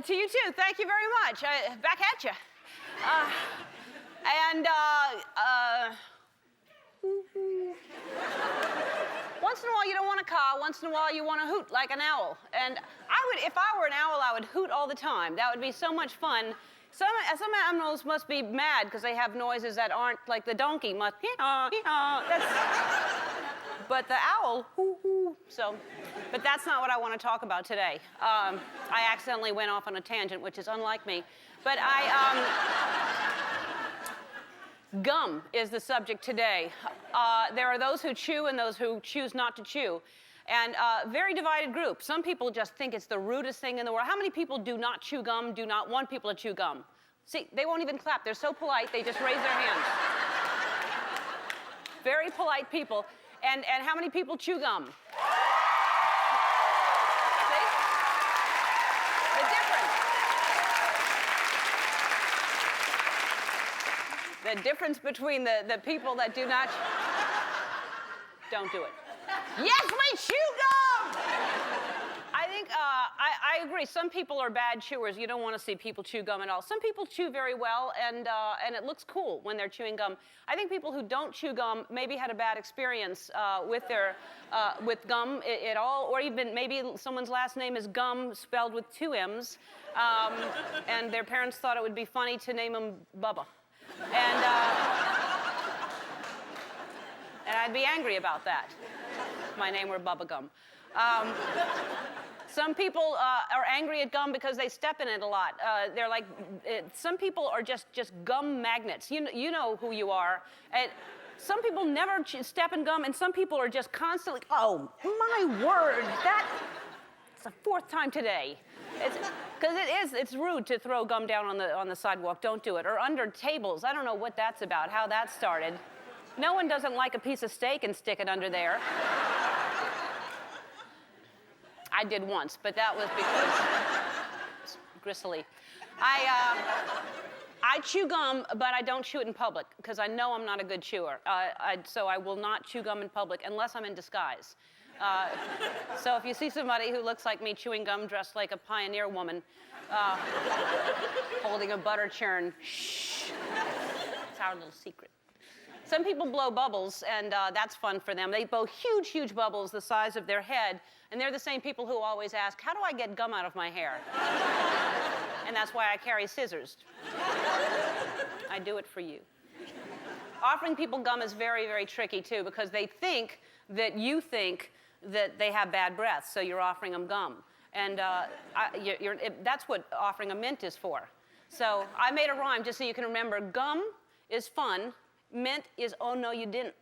To you too. Thank you very much. Back at you. Once in a while you don't want to caw. Once in a while you want to hoot like an owl. And if I were an owl, I would hoot all the time. That would be so much fun. Some animals must be mad because they have noises that aren't like the donkey must. But the owl, hoo hoo. But that's not what I want to talk about today. I accidentally went off on a tangent, which is unlike me. But gum is the subject today. There are those who chew and those who choose not to chew. And very divided group. Some people just think it's the rudest thing in the world. How many people do not chew gum, do not want people to chew gum? See, they won't even clap. They're so polite, they just raise their hands. Very polite people. And how many people chew gum? See? The difference. The difference between the people that do not... Don't do it. Yes, we chew gum! I think, I agree. Some people are bad chewers. You don't want to see people chew gum at all. Some people chew very well, and it looks cool when they're chewing gum. I think people who don't chew gum maybe had a bad experience with gum at all, or even maybe someone's last name is Gum, spelled with 2 M's, and their parents thought it would be funny to name him Bubba. And I'd be angry about that if my name were Bubba Gum. Some people are angry at gum because they step in it a lot. They're like, some people are just gum magnets. You know who you are. And some people never step in gum, and some people are just constantly, oh, my word, it's the 4th time today. Because it's rude to throw gum down on the sidewalk. Don't do it. Or under tables. I don't know what that's about, how that started. No one doesn't like a piece of steak and stick it under there. I did once, but that was because it's gristly. I chew gum, but I don't chew it in public because I know I'm not a good chewer. So I will not chew gum in public unless I'm in disguise. So if you see somebody who looks like me chewing gum dressed like a pioneer woman, holding a butter churn, shh. It's our little secret. Some people blow bubbles, and that's fun for them. They blow huge, huge bubbles the size of their head, and they're the same people who always ask, how do I get gum out of my hair? And that's why I carry scissors. I do it for you. Offering people gum is very, very tricky, too, because they think that you think that they have bad breath, so you're offering them gum. And that's what offering a mint is for. So I made a rhyme just so you can remember. Gum is fun. Mint is, oh, no, you didn't.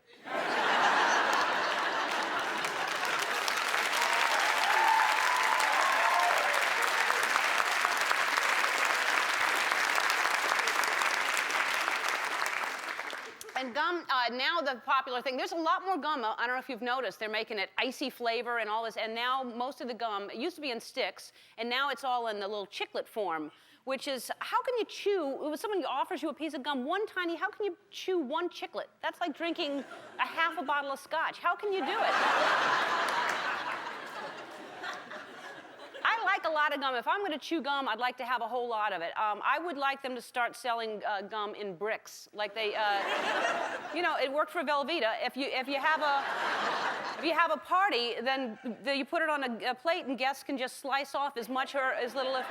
And gum, now the popular thing, there's a lot more gum. I don't know if you've noticed. They're making it icy flavor and all this. And now most of the gum, it used to be in sticks, and now it's all in the little chiclet form, which is, how can you chew, when somebody offers you a piece of gum, how can you chew 1 chiclet? That's like drinking a half a bottle of scotch. How can you do it? I like a lot of gum. If I'm going to chew gum, I'd like to have a whole lot of it. I would like them to start selling gum in bricks. Like they, it worked for Velveeta. If you have a party, then you put it on a plate and guests can just slice off as much or as little.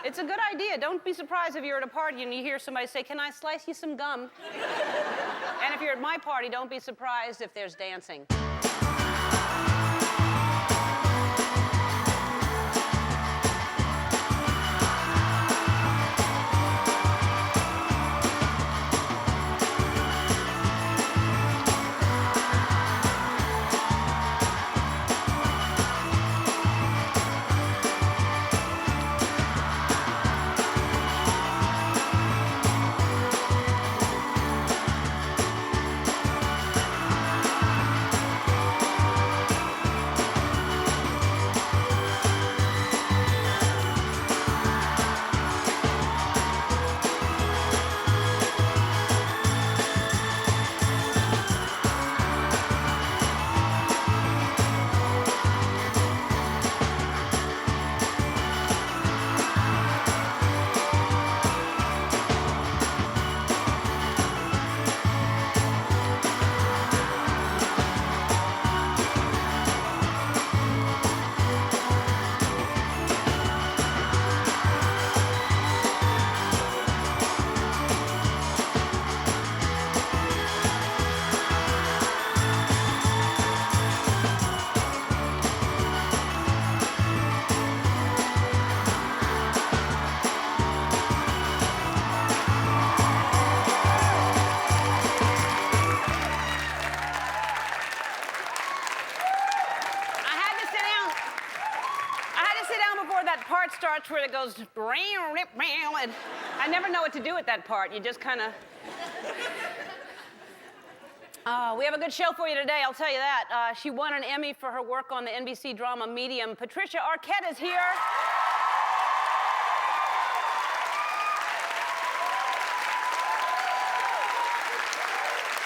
It's a good idea. Don't be surprised if you're at a party and you hear somebody say, can I slice you some gum? And if you're at my party, don't be surprised if there's dancing. that goes, and I never know what to do with that part. You just kind of... We have a good show for you today, I'll tell you that. She won an Emmy for her work on the NBC drama Medium. Patricia Arquette is here.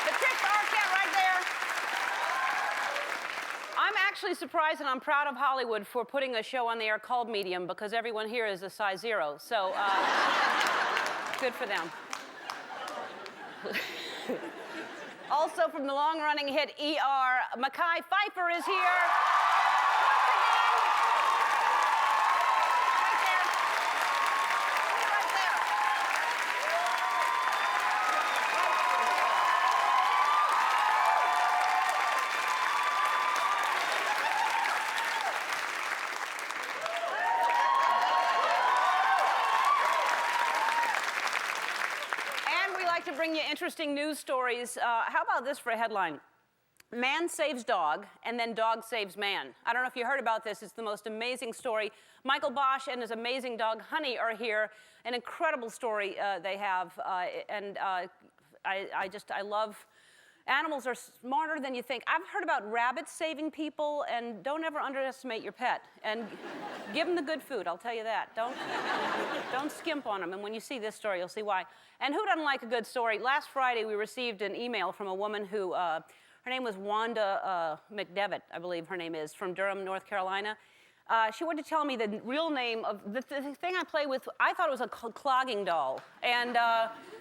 Patricia Arquette right there. I'm actually surprised and I'm proud of Hollywood for putting a show on the air called Medium because everyone here is a size 0. So, good for them. Also from the long-running hit ER, Mekhi Phifer is here. Once again. Right there. Right there. And we like to bring you interesting news stories. How about this for a headline? Man saves dog, and then dog saves man. I don't know if you heard about this. It's the most amazing story. Michael Bosch and his amazing dog, Honey, are here. An incredible story they have. I love... Animals are smarter than you think. I've heard about rabbits saving people, and don't ever underestimate your pet. And give them the good food, I'll tell you that. Don't skimp on them. And when you see this story, you'll see why. And who doesn't like a good story? Last Friday, we received an email from a woman who, her name was Wanda McDevitt, I believe her name is, from Durham, North Carolina. She wanted to tell me the real name of the thing I play with. I thought it was a clogging doll. And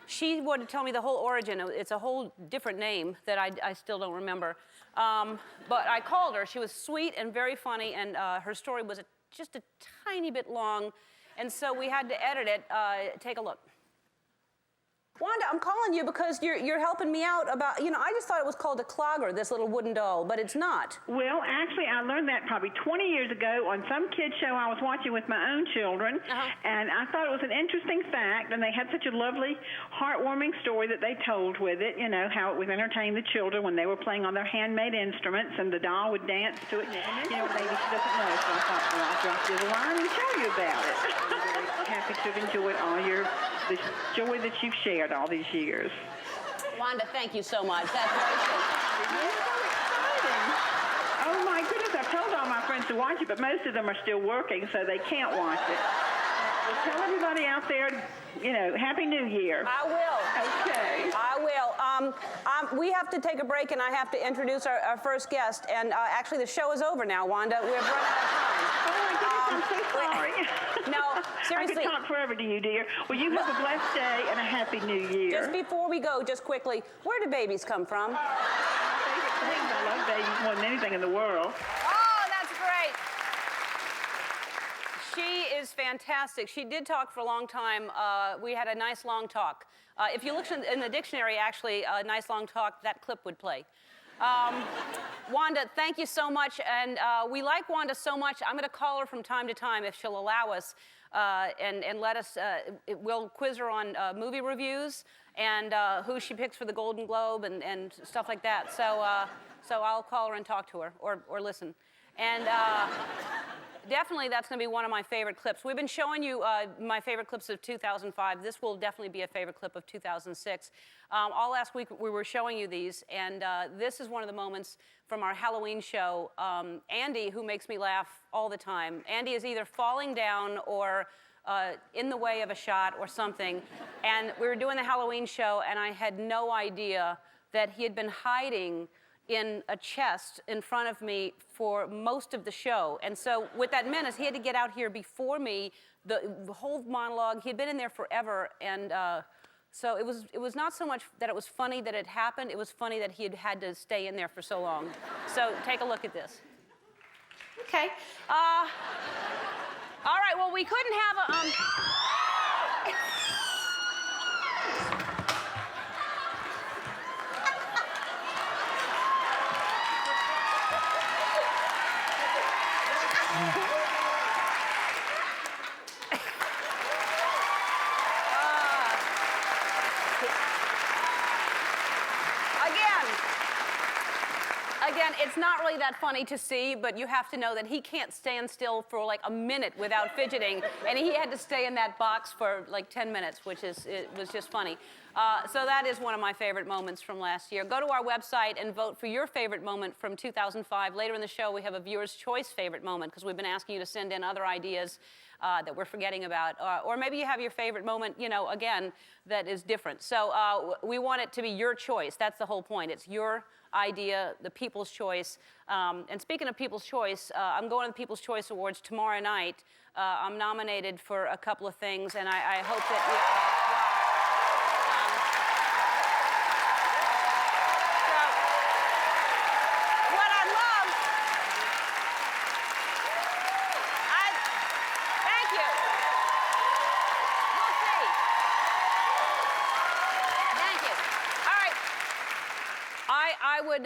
she wanted to tell me the whole origin. It's a whole different name that I still don't remember. But I called her. She was sweet and very funny, and her story was just a tiny bit long. And so we had to edit it. Take a look. Wanda, I'm calling you because you're helping me out about, I just thought it was called a clogger, this little wooden doll, but it's not. Well, actually, I learned that probably 20 years ago on some kid show I was watching with my own children, and I thought it was an interesting fact, and they had such a lovely, heartwarming story that they told with it, how it would entertain the children when they were playing on their handmade instruments, and the doll would dance to it. Maybe she doesn't know, so I thought, well, I'll drop you the line and tell you about it. I'm very happy to have enjoyed the joy that you've shared all these years. Wanda, thank you so much. That's very sweet. Oh my goodness, I've told all my friends to watch it, but most of them are still working, so they can't watch it. Well, tell everybody out there, Happy New Year. I will. Okay. I will. We have to take a break, and I have to introduce our first guest. And actually, the show is over now, Wanda. We've run out of time. Oh my goodness, I'm so sorry. No, seriously. I could talk forever to you, dear. Well, you have a blessed day and a Happy New Year. Just before we go, just quickly, where do babies come from? Favorite things. I love babies more than anything in the world. Oh, that's great. She is fantastic. She did talk for a long time. We had a nice long talk. If you look in the dictionary, actually, a nice long talk, that clip would play. Wanda, thank you so much. And we like Wanda so much, I'm going to call her from time to time if she'll allow us and let us, we'll quiz her on movie reviews and who she picks for the Golden Globe and stuff like that. So I'll call her and talk to her or listen. And definitely that's going to be one of my favorite clips. We've been showing you my favorite clips of 2005. This will definitely be a favorite clip of 2006. All last week we were showing you these, and this is one of the moments from our Halloween show. Andy, who makes me laugh all the time, Andy is either falling down or in the way of a shot or something. And we were doing the Halloween show, and I had no idea that he had been hiding in a chest in front of me for most of the show. And so what that meant is he had to get out here before me, the whole monologue. He had been in there forever, and so it was not so much that it was funny that it happened, it was funny that he had had to stay in there for so long. So take a look at this. Okay. All right, well, we couldn't have a... Again, it's not really that funny to see, but you have to know that he can't stand still for like a minute without fidgeting, and he had to stay in that box for like 10 minutes, which it was just funny. So that is one of my favorite moments from last year. Go to our website and vote for your favorite moment from 2005. Later in the show, we have a viewer's choice favorite moment, because we've been asking you to send in other ideas that we're forgetting about. Or maybe you have your favorite moment, you know, again, that is different. So we want it to be your choice. That's the whole point. It's your idea, the People's Choice. And speaking of People's Choice, I'm going to the People's Choice Awards tomorrow night. I'm nominated for a couple of things, and I hope that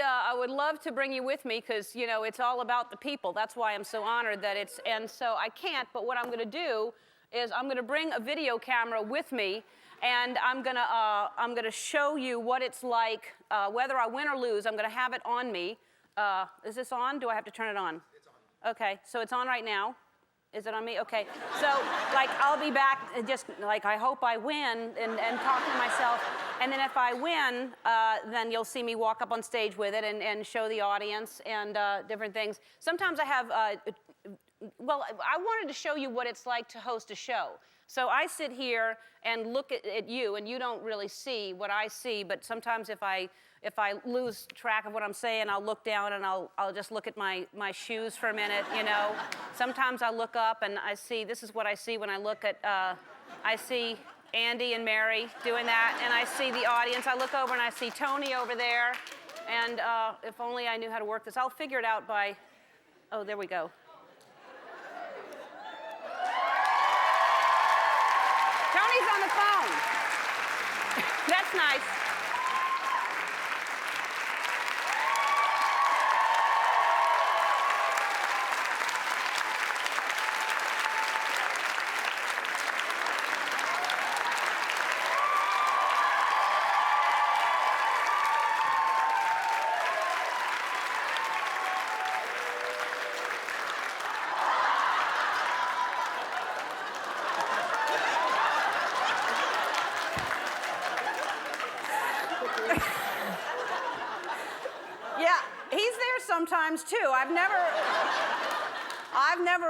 I would love to bring you with me, because, you know, it's all about the people. That's why I'm so honored that it's, and so I can't, but what I'm going to do is I'm going to bring a video camera with me, and I'm going to show you what it's like, whether I win or lose. I'm going to have it on me. Is this on? Do I have to turn it on? It's on. Okay, so it's on right now. Is it on me? Okay. So, like, I'll be back, just, like, I hope I win, and talk to myself. And then if I win, then you'll see me walk up on stage with it and show the audience and different things. Sometimes I have, well, I wanted to show you what it's like to host a show. So I sit here and look at you, and you don't really see what I see, but sometimes if I lose track of what I'm saying, I'll look down and I'll just look at my shoes for a minute, you know. Sometimes I look up and I see, this is what I see when I look at, I see Andy and Mary doing that, and I see the audience. I look over and I see Tony over there, and if only I knew how to work this. I'll figure it out by, oh, there we go. Tony's on the phone. That's nice. Sometimes too. I've never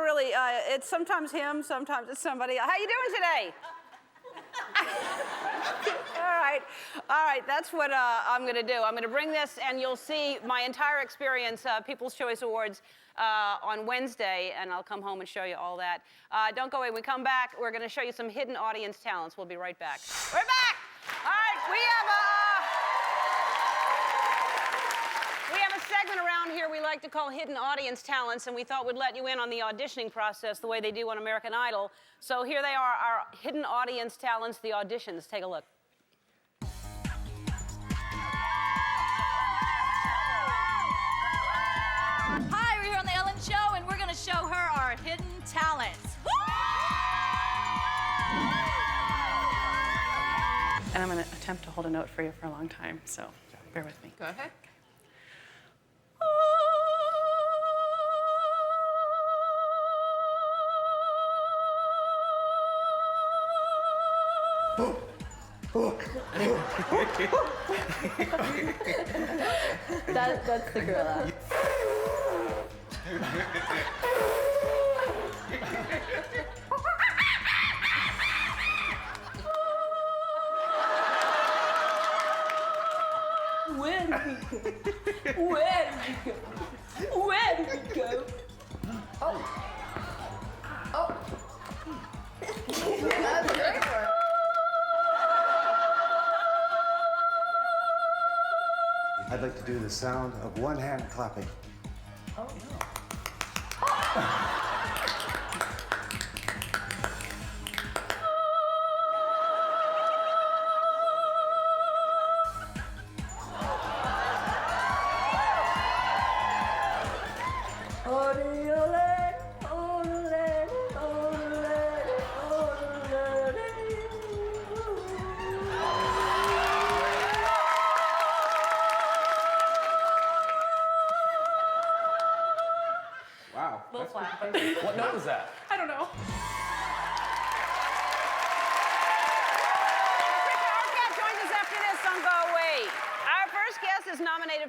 really. It's sometimes him, sometimes it's somebody. How you doing today? All right. That's what I'm going to do. I'm going to bring this, and you'll see my entire experience, People's Choice Awards, on Wednesday, and I'll come home and show you all that. Don't go away. When we come back, we're going to show you some hidden audience talents. We'll be right back. We're back. All right. We have a segment around here we like to call Hidden Audience Talents, and we thought we'd let you in on the auditioning process the way they do on American Idol. So here they are, our Hidden Audience Talents, the auditions. Take a look. Hi, we're here on The Ellen Show, and we're going to show her our hidden talents. And I'm going to attempt to hold a note for you for a long time, so bear with me. Go ahead. That's the gorilla. Where did we go? Where did we go? Where did we go? Oh. Oh. That's great. I'd like to do the sound of one hand clapping. Oh, no.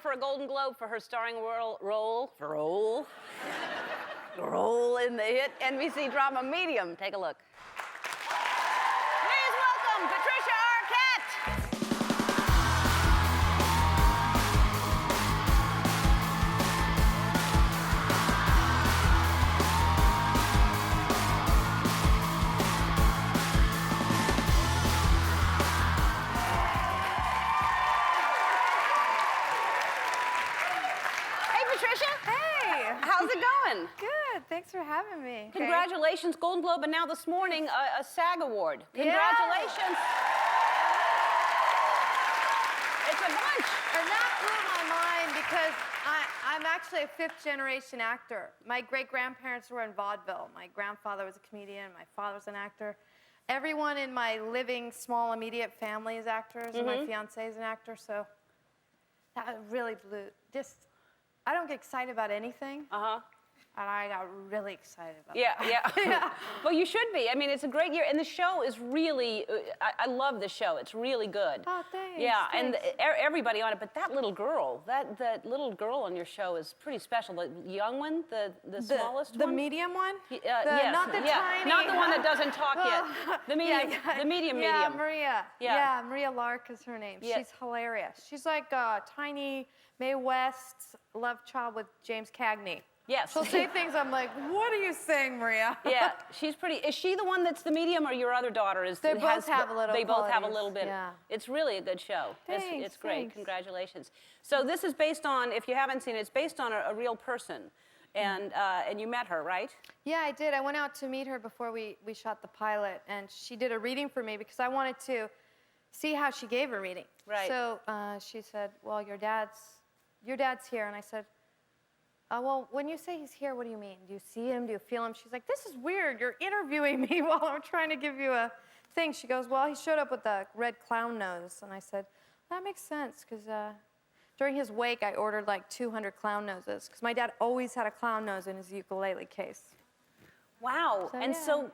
for a Golden Globe for her starring role in the hit NBC drama Medium. Take a look. Please welcome Patricia Arquette. How's it going? Good. Thanks for having me. Congratulations, Golden Globe, and now this morning, a SAG award. Congratulations. Yeah. It's a bunch. And that blew my mind because I'm actually a fifth-generation actor. My great-grandparents were in vaudeville. My grandfather was a comedian. My father's an actor. Everyone in my living, small, immediate family is actors, and my fiancé is an actor, so that really blew. I don't get excited about anything. And I got really excited about that. Yeah. Well, you should be. I mean, it's a great year, and the show is really. I love the show. It's really good. Oh, thanks. Yeah, thanks. and everybody on it. But that little girl, that little girl on your show is pretty special. The young one, the smallest the one. medium one. Yes. Not the tiny. Not the one that doesn't talk yet. The medium. The medium. Yeah, Maria. Yeah. Maria Lark is her name. Yeah. She's hilarious. She's like a tiny Mae West love child with James Cagney. Yes. She'll say things I'm like, what are you saying, Maria? Yeah, she's pretty. Is she the one that's the medium, or your other daughter is? They both have a little. They both have a little bit. Yeah. It's really a good show. Thanks, it's great. thanks. Congratulations. So this is based on, if you haven't seen it, it's based on a real person, and you met her, right? Yeah, I did. I went out to meet her before we shot the pilot, and she did a reading for me because I wanted to see how she gave her reading. Right. So she said, "Well, your dad's here," and I said, well, when you say he's here, what do you mean? Do you see him? Do you feel him? She's like, this is weird. You're interviewing me while I'm trying to give you a thing. She goes, well, he showed up with a red clown nose. And I said, that makes sense, because during his wake, I ordered like 200 clown noses, because my dad always had a clown nose in his ukulele case. Wow. So, and yeah. so,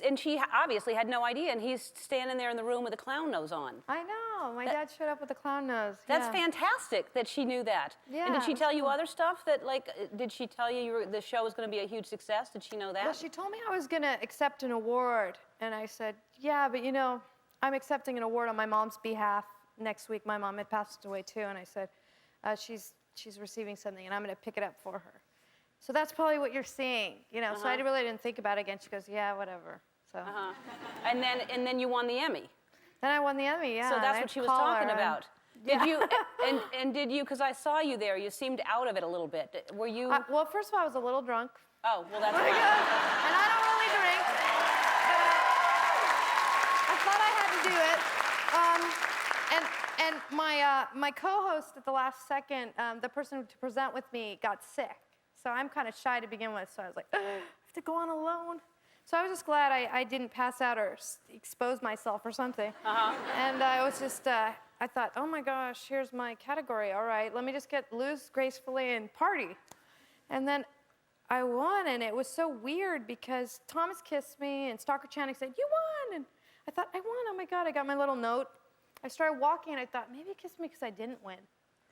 and she obviously had no idea, and he's standing there in the room with a clown nose on. I know. My dad showed up with a clown nose. That's yeah. fantastic that she knew that. Yeah, And did she it was tell you cool. other stuff that, like, did she tell you the show was going to be a huge success? Did she know that? Well, she told me I was going to accept an award. And I said, yeah, but you know, I'm accepting an award on my mom's behalf next week. My mom had passed away too. And I said, she's receiving something and I'm going to pick it up for her. So that's probably what you're seeing, you know. So I really didn't think about it again. She goes, yeah, whatever. So. And then you won the Emmy. Then I won the Emmy, yeah. So that's what she was talking about. Did you, and did you, because I saw you there, you seemed out of it a little bit. Were you? Well, first of all, I was a little drunk. Oh, well, that's fine. And I don't really drink. I thought I had to do it. And my co-host at the last second, the person to present with me, got sick. So I'm kind of shy to begin with. So I was like, I have to go on alone. So I was just glad I didn't pass out or expose myself or something. And I was just, I thought, oh my gosh, here's my category. All right, let me just get loose gracefully and party. And then I won, and it was so weird because Thomas kissed me, and Stalker Channing said, you won. And I thought, I won, oh my God, I got my little note. I started walking, and I thought, maybe he kissed me because I didn't win.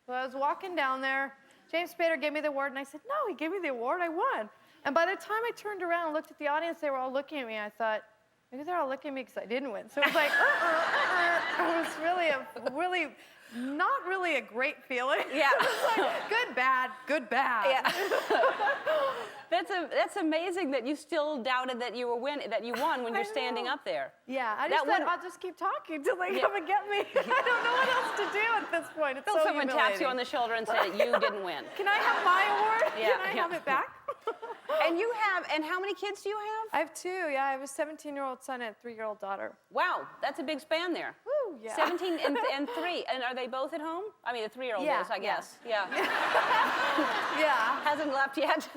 So I was walking down there. James Spader gave me the award, and I said, no, he gave me the award, I won. And by the time I turned around and looked at the audience, they were all looking at me. I thought, maybe they're all looking at me because I didn't win. So it was like, it was really, not really a great feeling. Yeah. It was like, good, bad, good, bad. Yeah. That's amazing that you still doubted that you won when you're standing up there. Yeah, I just thought I'll just keep talking till they come and get me. I don't know what else to do at this point. It's Till so someone taps you on the shoulder and says you didn't win. Can I have my award? Yeah, Can I have it back? And how many kids do you have? I have two, yeah. I have a 17-year-old son and a 3-year-old daughter. Wow, that's a big span there. Woo, yeah. 17 and 3. And are they both at home? I mean, the 3-year-old is, I guess. Yeah. Yeah. Hasn't left yet.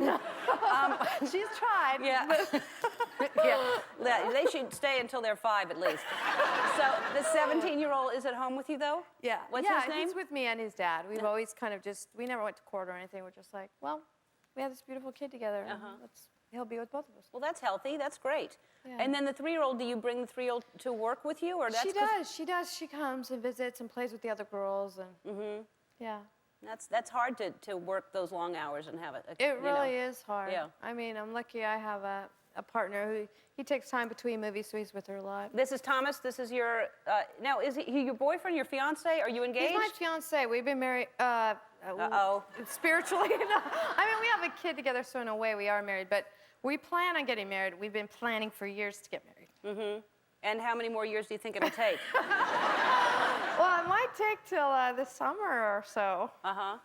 She's tried. Yeah. Yeah. They should stay until they're 5 at least. So the 17-year-old is at home with you, though? Yeah. What's his name? He's with me and his dad. We've always kind of we never went to court or anything. We're just like, well, we have this beautiful kid together. And he'll be with both of us. Well, that's healthy. That's great. Yeah. And then the 3-year-old, do you bring the 3-year-old to work with you, or that's She does. She does. She comes and visits and plays with the other girls, and yeah. That's hard to work those long hours and have it. It really is hard. Yeah. I mean, I'm lucky I have a partner who, he takes time between movies, so he's with her a lot. This is Thomas. This is your, now, is he your boyfriend, your fiance? Are you engaged? He's my fiance. We've been married, Uh-oh. spiritually. No. I mean, we have a kid together, so in a way we are married, but we plan on getting married. We've been planning for years to get married. Mm-hmm. And how many more years do you think it'll take? Well, it might take till the summer or so. Uh-huh.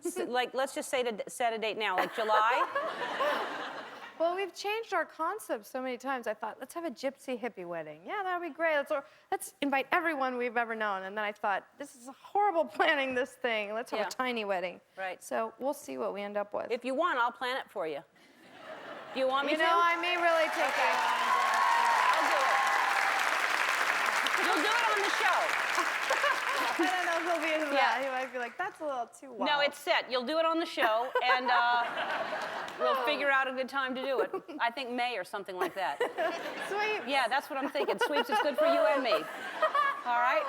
So, like, let's just set a date now, like July? Well, we've changed our concept so many times. I thought, let's have a gypsy hippie wedding. Yeah, that would be great. Let's invite everyone we've ever known. And then I thought, this is horrible planning this thing. Let's have a tiny wedding. Right. So we'll see what we end up with. If you want, I'll plan it for you. Do you want me to? You know, I may really take that on. I'll do it. You'll do it on the show. I don't know if he'll be into that. He might be like, that's a little too wild. No, it's set. You'll do it on the show, and we'll figure out a good time to do it. I think May or something like that. Sweet. Yeah, that's what I'm thinking. Sweeps is good for you and me. All right?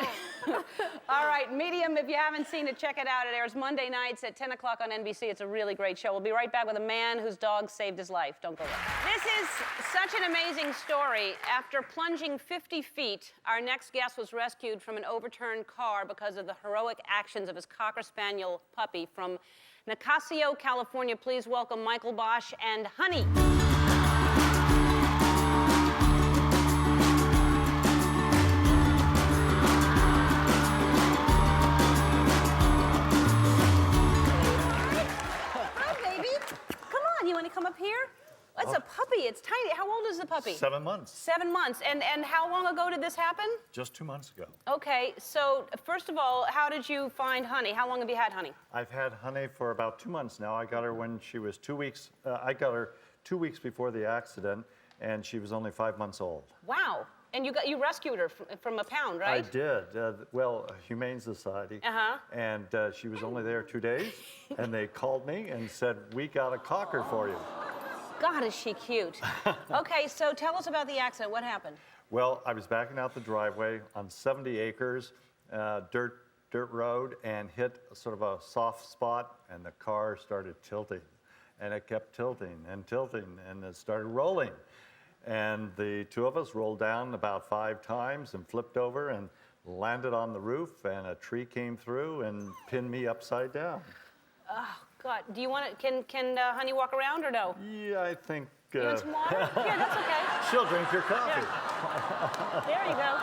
All right, Medium, if you haven't seen it, check it out. It airs Monday nights at 10 o'clock on NBC. It's a really great show. We'll be right back with a man whose dog saved his life. Don't go away. This is such an amazing story. After plunging 50 feet, our next guest was rescued from an overturned car because of the heroic actions of his Cocker Spaniel puppy from Nicasio, California. Please welcome Michael Bosch and Honey. You want to come up here? It's a puppy. It's tiny. How old is the puppy? 7 months. 7 months. And how long ago did this happen? Just 2 months ago. Okay. So first of all, how did you find Honey? How long have you had Honey? I've had Honey for about 2 months now. I got her when she was 2 weeks. I got her 2 weeks before the accident, and she was only 5 months old. Wow. And you rescued her from a pound, right? I did. Humane Society. Uh-huh. And she was only there 2 days, and they called me and said, we got a Cocker for you. God, is she cute. Okay, so tell us about the accident. What happened? Well, I was backing out the driveway on 70 acres, dirt road, and hit sort of a soft spot, and the car started tilting. And it kept tilting, and it started rolling. And the two of us rolled down about 5 times and flipped over and landed on the roof, and a tree came through and pinned me upside down. Oh, God. Do you want to, can Honey walk around or no? Yeah, I think... You want some water? Here, that's okay. She'll drink your coffee. There you go.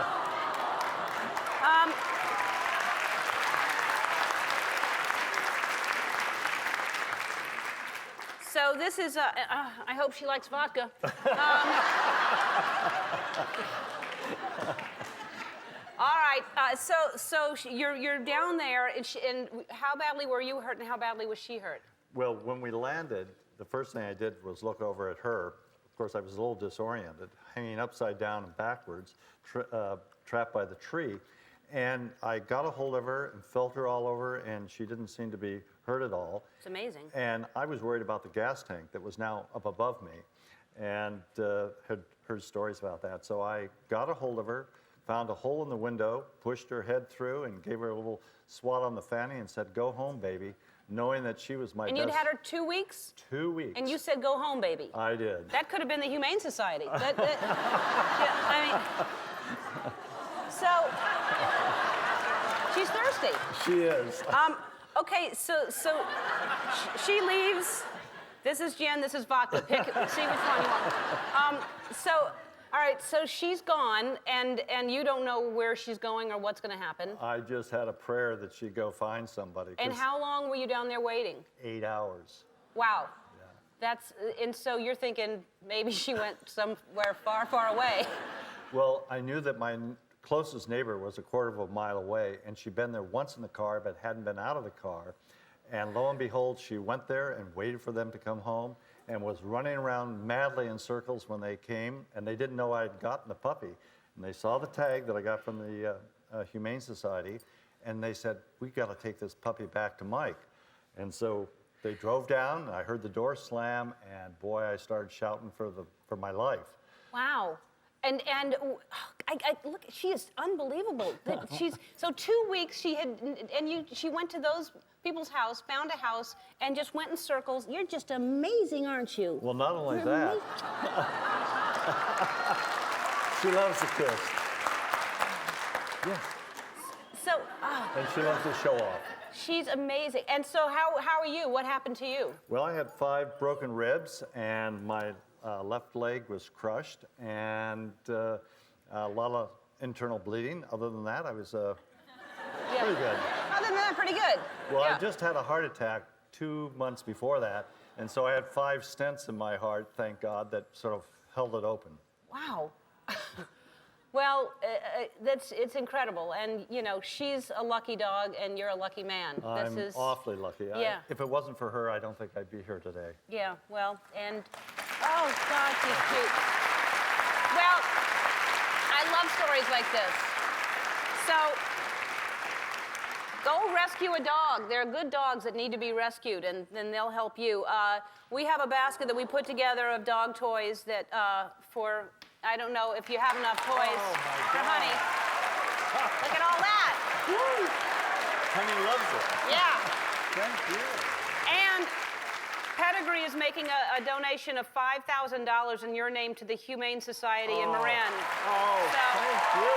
So this is, I hope she likes vodka. All right, so you're down there, and how badly were you hurt, and how badly was she hurt? Well, when we landed, the first thing I did was look over at her. Of course, I was a little disoriented, hanging upside down and backwards, trapped by the tree. And I got a hold of her and felt her all over, and she didn't seem to be hurt at all. It's amazing. And I was worried about the gas tank that was now up above me, and had heard stories about that. So I got a hold of her, found a hole in the window, pushed her head through, and gave her a little swat on the fanny and said, "Go home, baby," knowing that she was my And best. you'd had her 2 weeks? 2 weeks. And you said, "Go home, baby." I did. That could have been the Humane Society. Yeah, I mean, so she's thirsty. She is. Okay, so she leaves. This is gin, this is vodka. Pick, see which one you want. All right, so she's gone, and you don't know where she's going or what's going to happen. I just had a prayer that she'd go find somebody. And how long were you down there waiting? 8 hours. Wow. Yeah. And so you're thinking maybe she went somewhere far, far away. Well, I knew that my closest neighbor was a quarter of a mile away, and she'd been there once in the car but hadn't been out of the car. And lo and behold, she went there and waited for them to come home and was running around madly in circles when they came, and they didn't know I'd gotten the puppy. And they saw the tag that I got from the Humane Society, and they said, "We got to take this puppy back to Mike." And so they drove down, and I heard the door slam, and boy, I started shouting for my life. Wow. And look, she is unbelievable. So 2 weeks she went to those people's house, found a house, and just went in circles. You're just amazing, aren't you? Well, not only You're that. She loves to kiss. Yes. So, And she loves to show off. she's amazing. And so how are you? What happened to you? Well, I had 5 broken ribs, and my left leg was crushed, and a lot of internal bleeding. Other than that, I was pretty good. Other than that, pretty good. Well, Yeah. I just had a heart attack 2 months before that, and so I had 5 stents in my heart, thank God, that sort of held it open. Wow. Well, it's incredible, and you know she's a lucky dog, and you're a lucky man. I'm awfully lucky. Yeah. If it wasn't for her, I don't think I'd be here today. Yeah. Well, and oh God, she's cute. Well, I love stories like this. So go rescue a dog. There are good dogs that need to be rescued, and then they'll help you. We have a basket that we put together of dog toys that for. I don't know if you have enough toys for Honey. Look at all that. Woo. Honey loves it. Yeah. Thank you. And Pedigree is making a donation of $5,000 in your name to the Humane Society in Marin. Oh, thank you.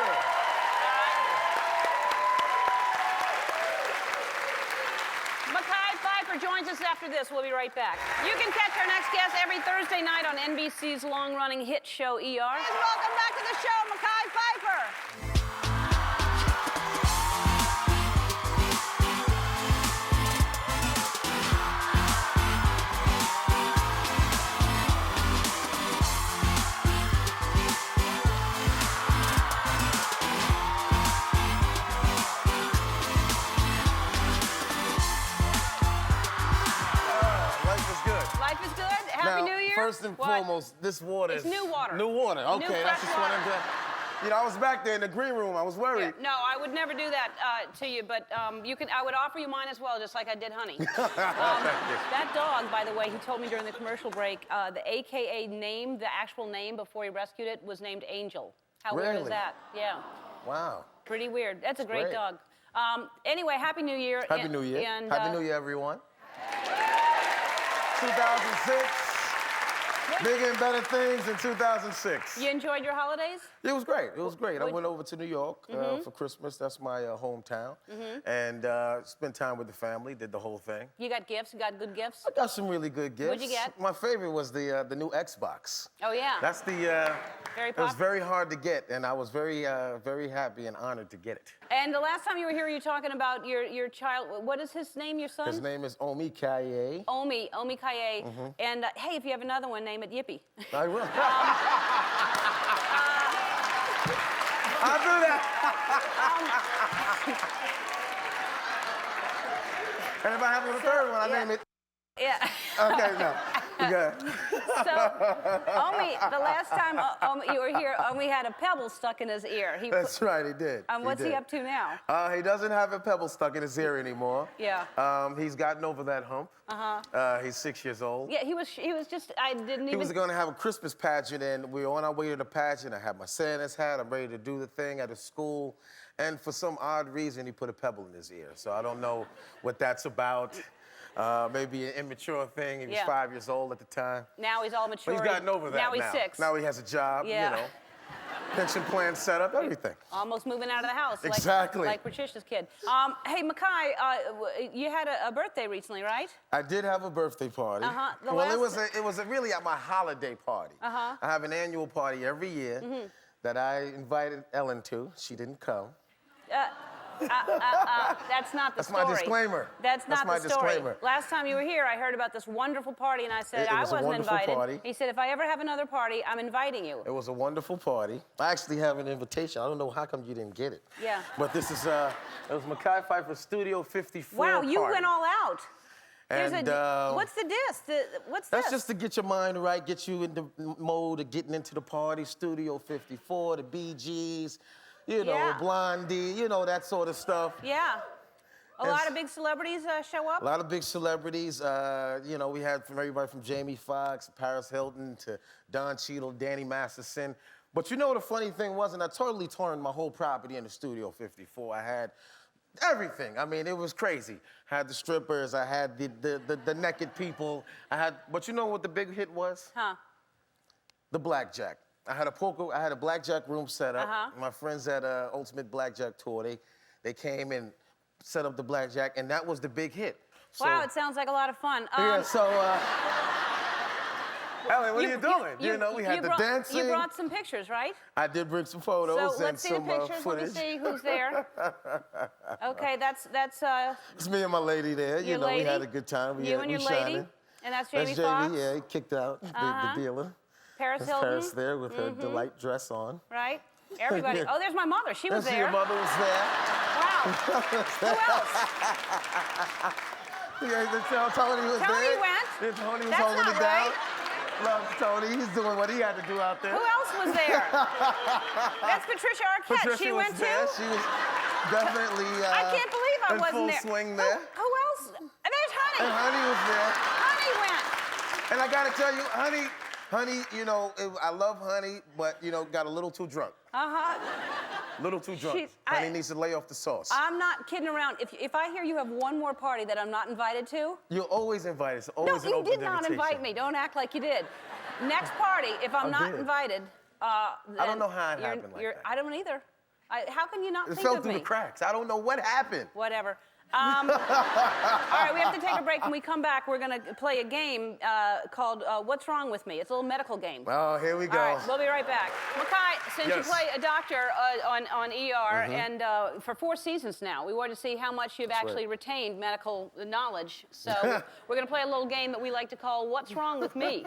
Mekhi Phifer joins us after this. We'll be right back. You can catch our next guest every Thursday night on NBC's long-running hit show, ER. Please welcome back to the show, Mekhi Phifer. Life is good. Life is good. Happy New Year. First and What? foremost, this water It's is... new water. New water, okay. New That's fresh just what I'm water. doing. You know, I was back there in the green room. I was worried. No, I would never do that to you, but I would offer you mine as well, just like I did Honey. That dog, by the way, he told me during the commercial break, the AKA name, the actual name before he rescued it was named Angel. How weird is Really? that? Yeah. Wow. Pretty weird. That's a great great. dog. Anyway, Happy New Year. Happy New Year. And, Happy New Year, everyone. 2006. Bigger and better things in 2006. You enjoyed your holidays? It was great. It was great. I Would- went over to New York for Christmas. That's my hometown. And spent time with the family, did the whole thing. You got gifts? You got good gifts? I got some really good gifts. What'd you get? My favorite was the new Xbox. Oh, yeah. That's the, Very it was popular. very hard to get, and I was very happy and honored to get it. And the last time you were here, you were talking about your child. What is his name, your son? His name is Omi Kaye. Omi Kaye. And hey, if you have another one, name it Yippee. I will. I'll do that. And if I have a third one, I name it. Yeah. Okay, no. Good. So, Omi, the last time you were here, Omi had a pebble stuck in his ear. That's right, he did. What's he did. up to now? He doesn't have a pebble stuck in his ear anymore. Yeah. He's gotten over that hump. He's 6 years old. Yeah, he was just, I didn't even. He was going to have a Christmas pageant, and we were on our way to the pageant. I had my Santa's hat. I'm ready to do the thing at a school. And for some odd reason, he put a pebble in his ear. So I don't know what that's about. Maybe an immature thing. He was 5 years old at the time. Now he's all But mature. he's gotten over that now. He's 6. Now he has a job, Yeah. you know. Pension plan set up, everything. Almost moving out of the house. Exactly. Like Patricia's kid. Hey, Mekhi, you had a birthday recently, right? I did have a birthday party. The Well, it last- was really at my holiday party. I have an annual party every year that I invited Ellen to. She didn't come. That's not the That's story. my disclaimer. That's not my the story. disclaimer. Last time you were here, I heard about this wonderful party, and I said It I was a wasn't wonderful invited. party. He said, if I ever have another party, I'm inviting you. It was a wonderful party. I actually have an invitation. I don't know how come you didn't get it. Yeah. But this is, it was Mekhi Phifer Studio 54 Wow, you party. went all out. There's And, what's the disc? What's That's this? just to get your mind right, get you in the mode of getting into the party. Studio 54, the Bee Gees, you know, Yeah. Blondie, you know, that sort of stuff. Yeah. A lot of big celebrities show up? A lot of big celebrities. You know, we had from everybody from Jamie Foxx, Paris Hilton, to Don Cheadle, Danny Masterson. But you know what the funny thing was? And I totally turned my whole property into Studio 54. I had everything. I mean, it was crazy. I had the strippers, I had the naked people, but you know what the big hit was? Huh? The blackjack. I had a blackjack room set up. My friends at Ultimate Blackjack Tour, they came and set up the blackjack, and that was the big hit. Wow, it sounds like a lot of fun. Yeah, so, Ellie, what are you doing? You know, we had the dancing. You brought some pictures, right? I did bring some photos so and some footage. Let's see the pictures. Let me see who's there. Okay, that's It's me and my lady there. You know, lady? we had a good time. You and your lady? Shining. And that's Jamie That's Foxx? Jamie, yeah, he kicked out the dealer. Paris That's Hilton? Paris there with her delight dress on. Right? Everybody. Oh, there's my mother. She was there. Your mother was there. Wow. Who else? Yeah, Tony was there. Tony went. Yeah, Tony was That's holding not it down. right. Love Tony. He's doing what he had to do out there. Who else was there? That's Patricia Arquette. Patricia she was went there. too? She was definitely I can't believe I in wasn't full there. swing there. Who else? And there's Honey. And Honey was there. Honey went. And I gotta tell you, Honey, you know, I love Honey, but, you know, got a little too drunk. Little too drunk. Honey needs to lay off the sauce. I'm not kidding around. If I hear you have one more party that I'm not invited to. You're always invited. It's always an No, you open did not invitation. invite me. Don't act like you did. Next party, if I'm not invited, I don't know how it happened like that. I don't either. How can you not think fell of through me? the cracks. I don't know what happened. Whatever. All right, we have to take a break. When we come back, we're going to play a game called What's Wrong With Me? It's a little medical game. Oh, here we go. All right, we'll be right back. Mekhi, since you Yes. play a doctor on ER, and for 4 seasons now, we want to see how much you've actually retained medical knowledge. So we're going to play a little game that we like to call What's Wrong With Me?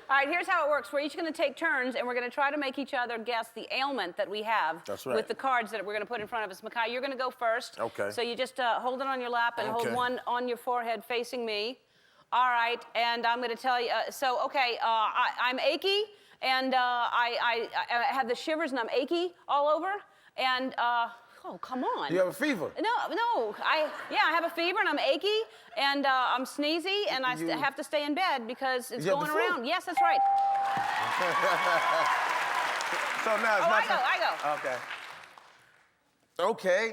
All right, here's how it works. We're each going to take turns, and we're going to try to make each other guess the ailment that we have. That's right. With the cards that we're going to put in front of us. Mekhi, you're going to go first. Okay. So you just hold it on your lap and Okay. hold one on your forehead facing me. All right, and I'm going to tell you. I'm achy, and I have the shivers, and I'm achy all over, and. Oh, come on. You have a fever? No. I have a fever and I'm achy and I'm sneezy and I have to stay in bed because it's going around. Yes, that's right. So now it's not. I go. Okay.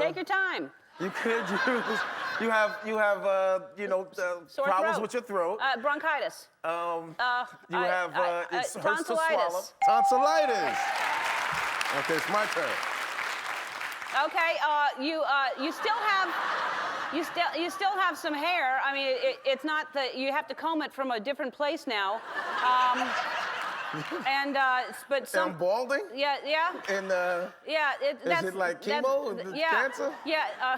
Take your time. You could use. You have Sore problems throat. with your throat. Bronchitis. You have it hurts to swallow. tonsillitis. Tonsillitis. Okay, it's my turn. Okay. You still have some hair. I mean, it's not that you have to comb it from a different place now. But some. I'm balding. Yeah. And Yeah. is it like chemo? Cancer? Yeah.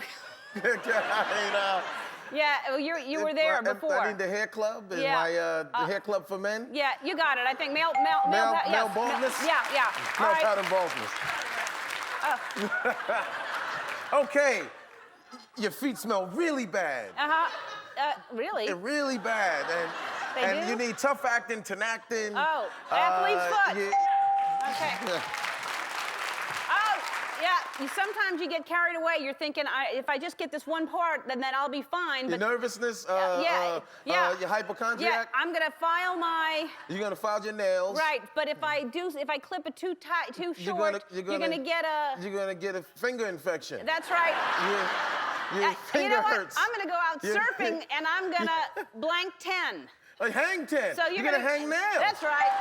Yeah, well, you were there before. I mean, the hair club is the hair club for men. Yeah, you got it. I think male baldness. Yeah. All Male right. pattern baldness. Okay, your feet smell really bad. Really? Really bad, and you need tough acting, tenactin. Oh, athlete's foot. Okay. Yeah, sometimes you get carried away. You're thinking, if I just get this one part, then I'll be fine. Your nervousness, your hypochondriac. Yeah, I'm gonna file my. You're gonna file your nails. Right, but if I clip it too tight, too short, you're gonna get a. You're gonna get a finger infection. That's right. Your finger you know what? hurts. I'm gonna go out surfing and I'm gonna blank 10. Like hang 10. So you're gonna hang nails. That's right.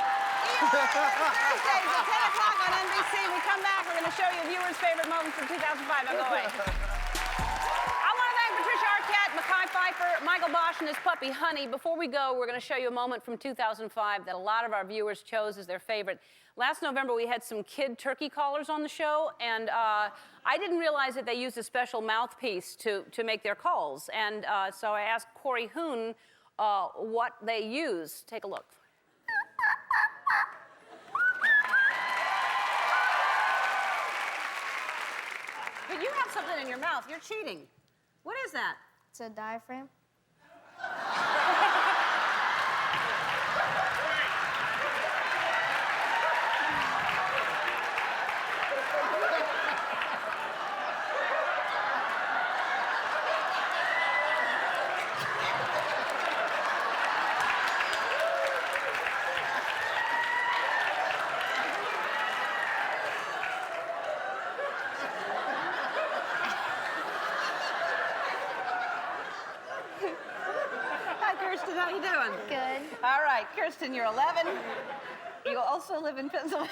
Thursdays at 10 o'clock on NBC. We come back, we're gonna show you viewers' favorite moments from 2005. Now go away. I want to thank Patricia Arquette, Mekhi Phifer, Michael Bosch, and his puppy Honey. Before we go, we're gonna show you a moment from 2005 that a lot of our viewers chose as their favorite. Last November, we had some kid turkey callers on the show, and I didn't realize that they used a special mouthpiece to make their calls. And so I asked Corey Hoon what they use. Take a look. But you have something in your mouth. You're cheating. What is that? It's a diaphragm. Kirsten, how you doing? Good. All right, Kirsten, you're 11. You also live in Pennsylvania.